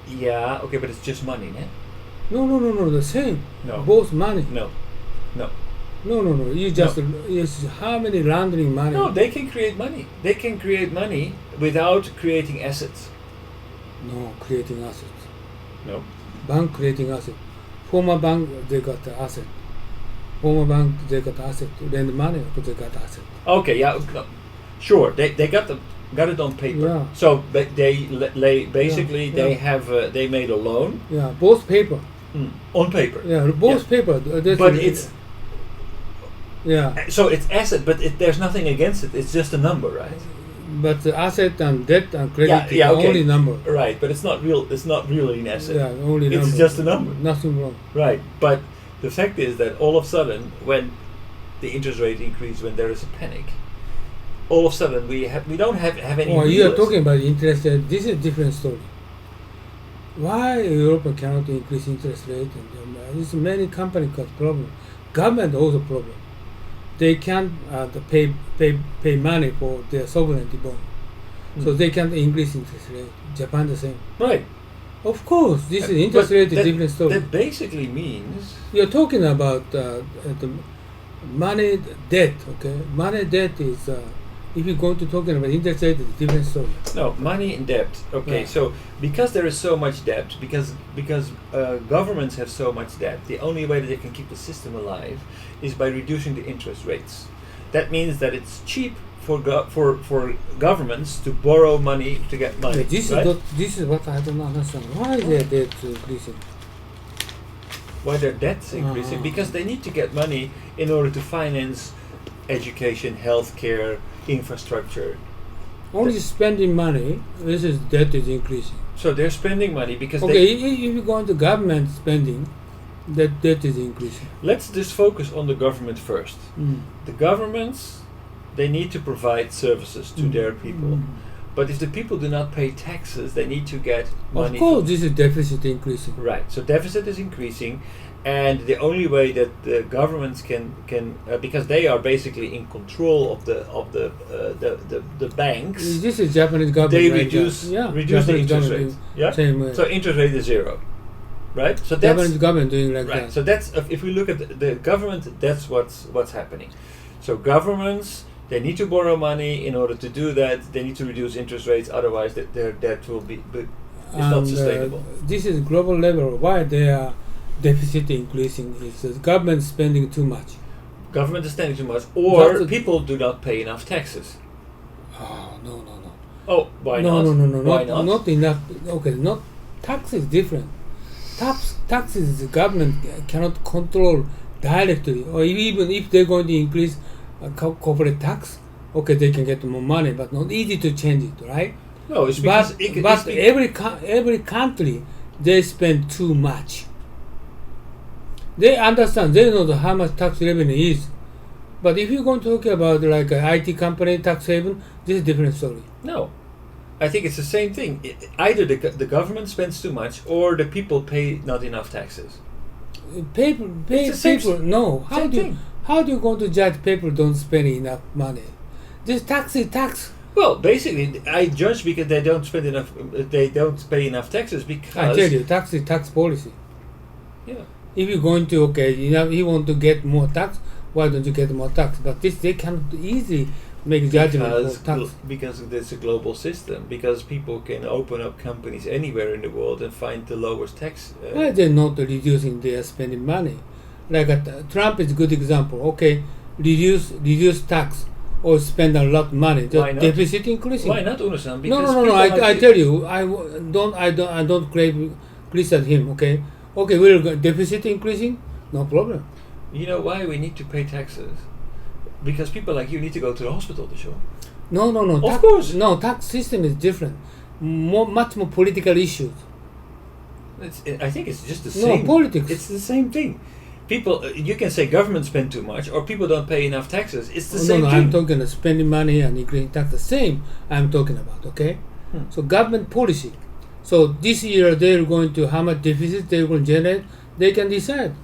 Yeah, okay, but it's just money, né? No, the same. No. Both money. No. No. You just yes. How many laundering money? No, they can create money. They can create money without creating assets. No, creating assets. No. Bank creating asset. Former bank they got the asset. Former bank they got asset. Lend money, but they got asset. Okay, yeah, no. Sure. They got it on paper. Yeah. So they basically Yeah. they have they made a loan Yeah, both paper. on paper. Yeah, both Yeah. paper. But it's yeah. so it's asset, but there's nothing against it. It's just a number, right? But the asset and debt and credit Yeah, is okay. only number. Right, but it's not real. It's not really an asset. Yeah, only It's number. just a number. Nothing wrong. Right, but the fact is that all of a sudden, when the interest rate increases, when there is a panic, all of a sudden we don't have any. Oh, you are real talking about interest rate. This is a different story. Why Europe cannot increase interest rate? And this many companies got problem. Government also problem. They can't pay money for their sovereignty bond, so they can't increase interest rate. Japan the same. Right. Of course, this is interest But rate is different story. That basically means You're talking about the money debt. Okay, money debt is if you're going to talking about interest rate, it's different story. no money and debt. Okay, Yeah. so because there is so much debt, because governments have so much debt, the only way that they can keep the system alive is by reducing the interest rates. That means that it's cheap for governments to borrow money to get money. Yeah, this is what I don't understand. Why their debt increasing? Why their debt's increasing? Because they need to get money in order to finance education, healthcare, infrastructure. Only spending money. This is debt is increasing. So they're spending money because Okay, if you go into government spending, that debt is increasing. let's just focus on the government first. The governments, they need to provide services to their people. But if the people do not pay taxes, they need to get money. Of course, this is deficit increasing. Right. So deficit is increasing, and the only way that the governments can because they are basically in control of the banks. This is Japanese government. They right reduce now. Yeah, reduce the Japanese interest government rate. Yeah. Same way. So interest rate is zero. Right. So that's Japanese government doing like right. that. So that's if we look at the government, that's what's happening. So governments, they need to borrow money. In order to do that, they need to reduce interest rates. Otherwise, their debt will be it's not sustainable. This is global level. Why they are deficit increasing? Is the government spending too much? Government is spending too much, or That's people do not pay enough taxes. Oh no. Oh, why No, not? no. Why not? Not enough. Okay, not tax is different. Taxes the government cannot control directly, or even if they're going to increase corporate tax, okay, they can get more money, but not easy to change it, right? No, it's because But every country they spend too much. They understand. They know how much tax revenue is. But if you're going to talk about like an IT company tax haven, this is a different story. no. I think it's the same thing. Either the government spends too much, or the people pay not enough taxes. People. No. Same thing. How do you going to judge people don't spend enough money? This tax is tax. Well, basically, I judge because they don't spend enough. They don't pay enough taxes because. I tell you, tax is tax policy. Yeah. If you're going to you want to get more tax, why don't you get more tax? But this they cannot easily make judgment for tax. Because it's a global system. Because people can open up companies anywhere in the world and find the lowest tax. Why they're not reducing their spending money? Like Trump is a good example. Okay, reduce tax or spend a lot of money. The Why not? deficit increasing. Why not, Uno-san? No. I tell you, I don't criticize him. Okay, we're deficit increasing. No problem. You know why we need to pay taxes? Because people like you need to go to the hospital to show. No. Of course. No, tax system is different. Much more political issues. I think it's just the same. No, politics. It's the same thing. People, you can say government spend too much, or people don't pay enough taxes. It's the same No, thing. I'm talking about spending money and increasing tax. The same I'm talking about, okay? So government policy. So this year they're going to, how much deficit they're going to generate, they can decide.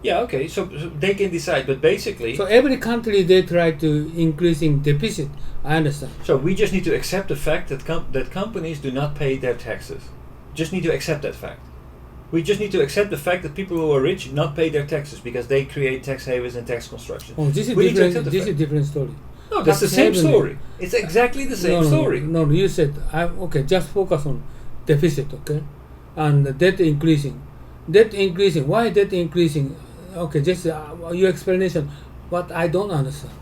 Yeah, okay, so they can decide, but basically... So every country they try to increasing deficit, I understand. So we just need to accept the fact that that companies do not pay their taxes. just need to accept that fact. We just need to accept the fact that people who are rich not pay their taxes because they create tax havens and tax construction. Oh, this is We need to different. accept the This fact. is different story. No, that's the Tax same haven- story. It's exactly the same story. No, you said okay. Just focus on deficit, okay, and the debt increasing. Debt increasing. Why debt increasing? Okay, just your explanation. What I don't understand.